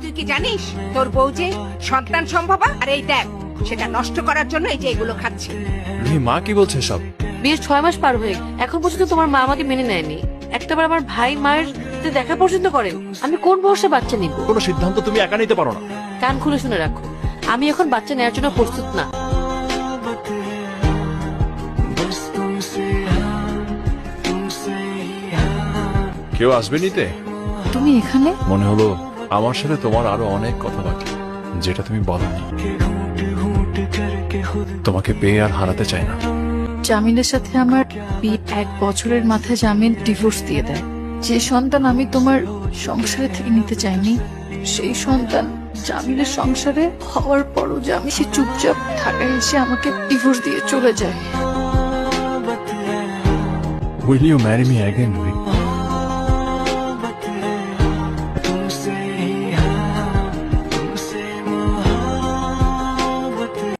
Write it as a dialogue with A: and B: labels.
A: তুই কি জানিস তোর বউ যে সন্তান সম্ভবা, আর এই দেখ সেটা নষ্ট করার জন্য এই যে এগুলো খাচ্ছে।
B: মা কি বলছে সব?
C: বিয়ের 6 মাস পার হয়ে এখন পর্যন্ত তোমার মা আমাকে মেনে নেয়নি। একটাবার আমার ভাই মায়ের সাথে দেখা পর্যন্ত করেন। আমি কোন বয়সে বাচ্চা নিব?
B: কোনো সিদ্ধান্ত তুমি একা নিতে পারো না।
C: কান খুলে শুনে রাখো, আমি এখন বাচ্চা নেওয়ার জন্য প্রস্তুত না।
B: কেউ আসবে নিতে?
D: তুমি এখানে?
B: মনে হলো আমার সাথে তোমার আরো অনেক কথা বাকি, যেটা তুমি বলনি। তোমাকে পেয়ে আর হারাতে চাই না।
D: জামিনের সাথে আমার বিয়ে 1 বছরের মাথায় জামিন ডিভোর্স দিয়ে দেয়। যে সন্তান আমি তোমার সংসারে থেকে নিতে চাইনি, সেই সন্তান জামিনের সংসারে হওয়ার পরও যে আমি সে চুপচাপ থাকায় এসে আমাকে ডিভোর্স দিয়ে চলে যায়।
B: Will you marry me again?